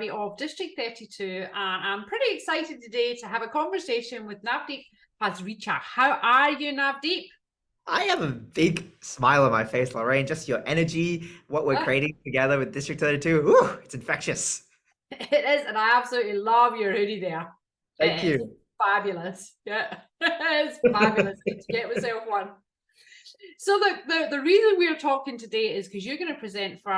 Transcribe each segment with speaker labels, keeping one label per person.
Speaker 1: Garvey of District 32, and I'm pretty excited today to have a conversation with Navdeep Hazricha. How are you, Navdeep?
Speaker 2: I have a big smile on my face, Lorraine. Just your energy, what we're creating together with District 32. Ooh, it's infectious.
Speaker 1: It is, and I absolutely love your hoodie there.
Speaker 2: Thank
Speaker 1: It is
Speaker 2: you.
Speaker 1: fabulous. Yeah, it's fabulous. Need to get myself one. So the reason we're talking today is because you're going to present for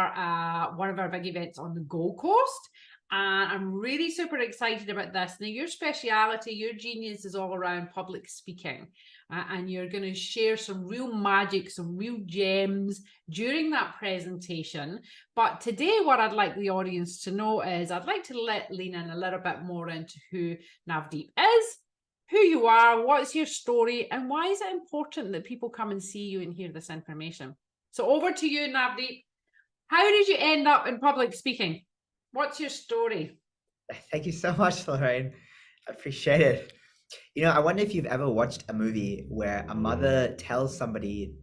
Speaker 1: one of our big events on the Gold Coast. And I'm really super excited about this. Now, your speciality, your genius is all around public speaking. And you're going to share some real magic, some real gems during that presentation. But today, what I'd like the audience to know is I'd like to lean in a little bit more into who Navdeep is, who you are, what's your story, and why is it important that people come and see you and hear this information? So over to you, Navdeep. How did you end up in public speaking? What's your story?
Speaker 2: Thank you so much, Lorraine. I appreciate it. I wonder if you've ever watched a movie where a mother tells somebody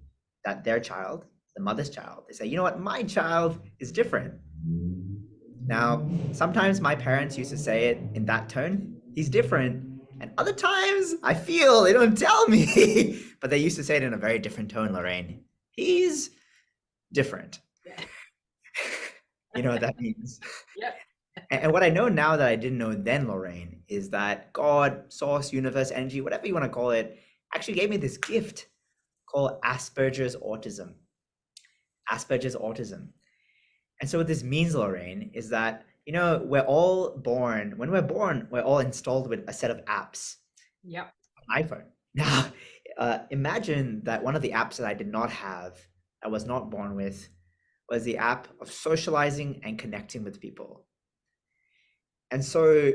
Speaker 2: that their child, the mother's child, they say, you know what, my child is different. Now, sometimes my parents used to say it in that tone, he's different. And other times I feel they don't tell me, but they used to say it in a very different tone, Lorraine. He's different.
Speaker 1: Yeah.
Speaker 2: You know what that means?
Speaker 1: Yep.
Speaker 2: And what I know now that I didn't know then, Lorraine, is that God, source, universe, energy, whatever you want to call it, actually gave me this gift called Asperger's autism. Asperger's autism. And so what this means, Lorraine, is that, we're all born, when we're born, we're all installed with a set of apps.
Speaker 1: Yep.
Speaker 2: On iPhone. Now, imagine that one of the apps that I did not have, I was not born with, was the app of socializing and connecting with people. And so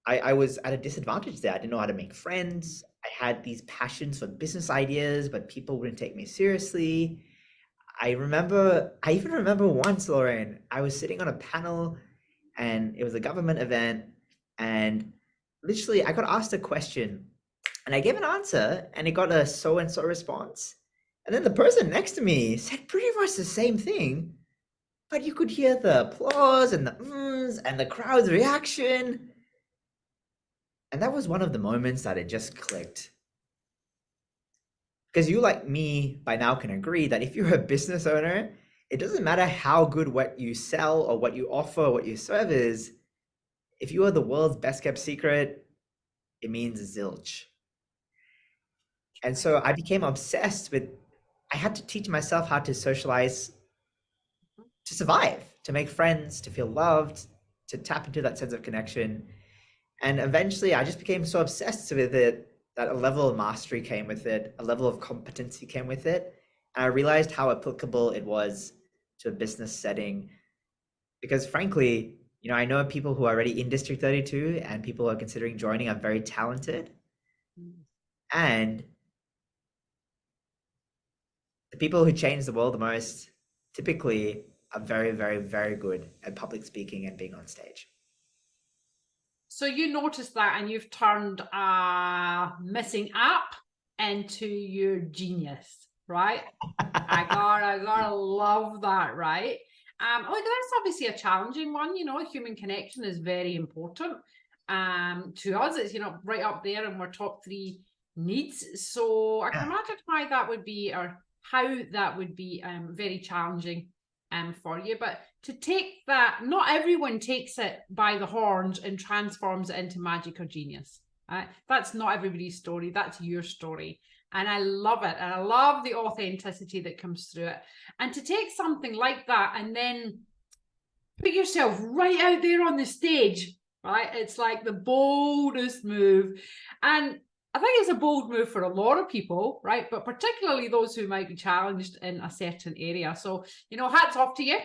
Speaker 2: I was at a disadvantage there. I didn't know how to make friends. I had these passions for business ideas, but people wouldn't take me seriously. I even remember once, Lauren, I was sitting on a panel and it was a government event, and literally I got asked a question and I gave an answer and it got a so-and-so response. And then the person next to me said pretty much the same thing, but you could hear the applause and the ums and the crowd's reaction. And that was one of the moments that it just clicked. Because you, like me, by now can agree that if you're a business owner, it doesn't matter how good what you sell or what you offer or what you serve is. If you are the world's best kept secret, it means zilch. And so I became obsessed with, I had to teach myself how to socialize to survive, to make friends, to feel loved, to tap into that sense of connection. And eventually I just became so obsessed with it that a level of mastery came with it, a level of competency came with it. And I realized how applicable it was to a business setting. Because frankly, I know people who are already in District 32 and people who are considering joining are very talented. And the people who change the world the most typically are very, very, very good at public speaking and being on stage.
Speaker 1: So you noticed that and you've turned a missing app into your genius, right? I gotta love that, right? That's obviously a challenging one. Human connection is very important. To us, it's right up there in our top 3 needs. So I can imagine why that would be, or how that would be very challenging for you. But to take that, not everyone takes it by the horns and transforms it into magic or genius. That's not everybody's story. That's your story. And I love it. And I love the authenticity that comes through it. And to take something like that and then put yourself right out there on the stage, right? It's like the boldest move. And I think it's a bold move for a lot of people, right? But particularly those who might be challenged in a certain area. So, hats off to you.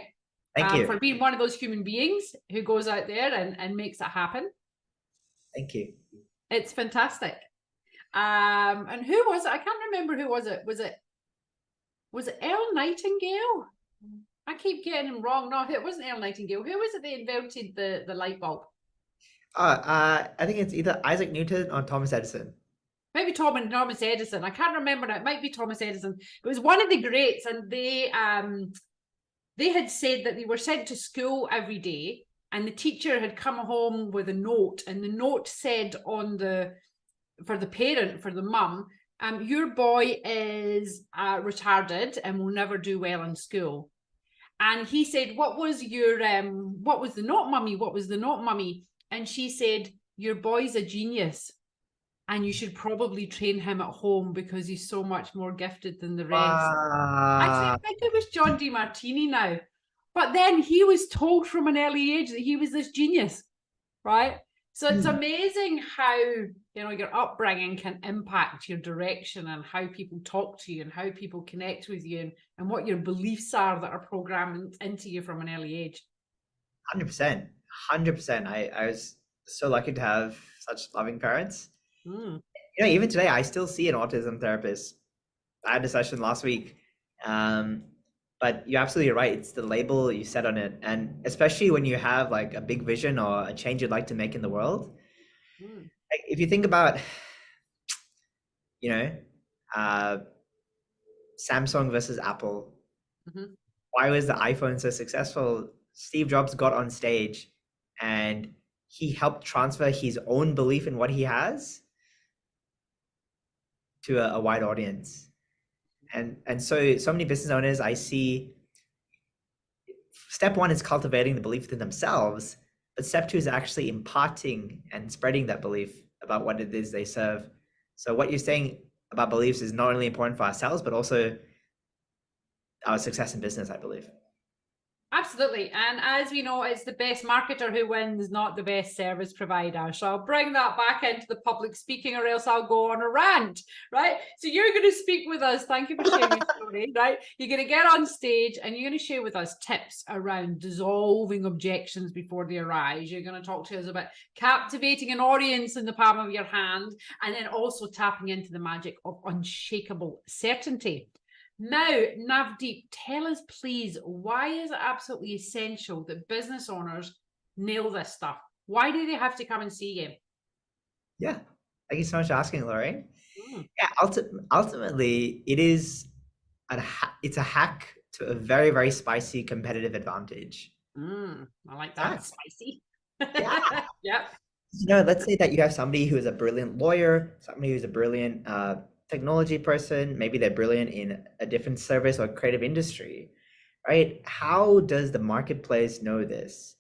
Speaker 2: Thank you.
Speaker 1: For being one of those human beings who goes out there and makes it happen.
Speaker 2: Thank you.
Speaker 1: It's fantastic. And who was it? I can't remember who was it. Was it Earl Nightingale? I keep getting him wrong. No, it wasn't Earl Nightingale. Who was it that invented the light bulb?
Speaker 2: I think it's either Isaac Newton or Thomas Edison.
Speaker 1: Maybe Thomas Edison. I can't remember now. It might be Thomas Edison. It was one of the greats, and they had said that they were sent to school every day and the teacher had come home with a note, and the note said for the parent, for the mum, your boy is retarded and will never do well in school. And he said, what was the note, mummy? What was the note, mummy? And she said, your boy's a genius, and you should probably train him at home because he's so much more gifted than the rest. I think it was John DeMartini now. But then he was told from an early age that he was this genius, right? So it's amazing how, your upbringing can impact your direction and how people talk to you and how people connect with you and what your beliefs are that are programmed into you from an early age.
Speaker 2: 100%. 100%. I was so lucky to have such loving parents. Even today, I still see an autism therapist. I had a session last week. But you're absolutely right. It's the label you set on it. And especially when you have like a big vision or a change you'd like to make in the world. Like, if you think about, Samsung versus Apple, why was the iPhone so successful? Steve Jobs got on stage and he helped transfer his own belief in what he has to a wide audience. And so many business owners I see, step one is cultivating the belief within themselves, but step two is actually imparting and spreading that belief about what it is they serve. So what you're saying about beliefs is not only important for ourselves, but also our success in business, I believe.
Speaker 1: Absolutely. And as we know, it's the best marketer who wins, not the best service provider. So I'll bring that back into the public speaking, or else I'll go on a rant, right? So you're going to speak with us. Thank you for sharing your story, right? You're going to get on stage and you're going to share with us tips around dissolving objections before they arise. You're going to talk to us about captivating an audience in the palm of your hand, and then also tapping into the magic of unshakable certainty. Now, Navdeep, tell us, please, why is it absolutely essential that business owners nail this stuff? Why do they have to come and see you?
Speaker 2: Yeah, thank you so much for asking, Lorraine. Yeah, ultimately, it's a hack to a very, very spicy competitive advantage.
Speaker 1: I like that. Spicy.
Speaker 2: Yeah. Let's say that you have somebody who is a brilliant lawyer, somebody who's a brilliant technology person, maybe they're brilliant in a different service or creative industry, right? How does the marketplace know this?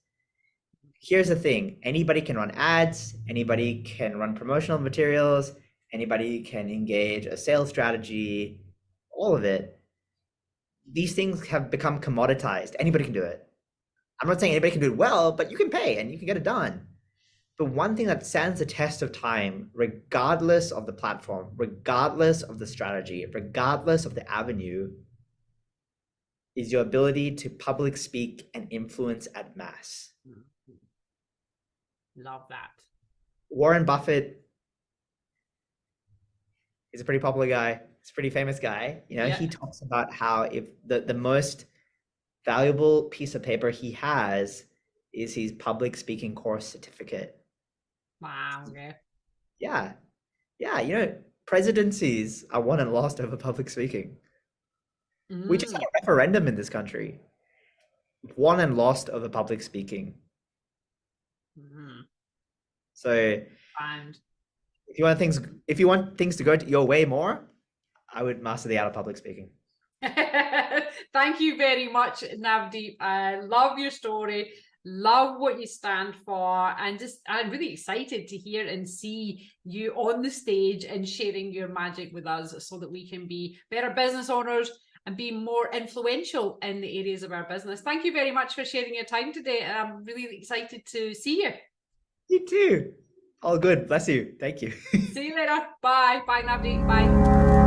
Speaker 2: Here's the thing. Anybody can run ads, anybody can run promotional materials, anybody can engage a sales strategy, all of it. These things have become commoditized. Anybody can do it. I'm not saying anybody can do it well, but you can pay and you can get it done. But one thing that stands the test of time, regardless of the platform, regardless of the strategy, regardless of the avenue, is your ability to public speak and influence at mass.
Speaker 1: Love that.
Speaker 2: Warren Buffett is a pretty popular guy. He's a pretty famous guy. He talks about how if the most valuable piece of paper he has is his public speaking course certificate.
Speaker 1: Wow. Okay.
Speaker 2: Yeah. Presidencies are won and lost over public speaking. We just had a referendum in this country. Won and lost over public speaking. So if you want things to go your way more, I would master the art of public speaking.
Speaker 1: Thank you very much, Navdeep. I love your story. Love what you stand for, and I'm really excited to hear and see you on the stage and sharing your magic with us so that we can be better business owners and be more influential in the areas of our business. Thank you very much for sharing your time today. I'm really excited to see you.
Speaker 2: You too. All good. Bless you. Thank you.
Speaker 1: See you later. Bye. Bye, Navdeep. Bye.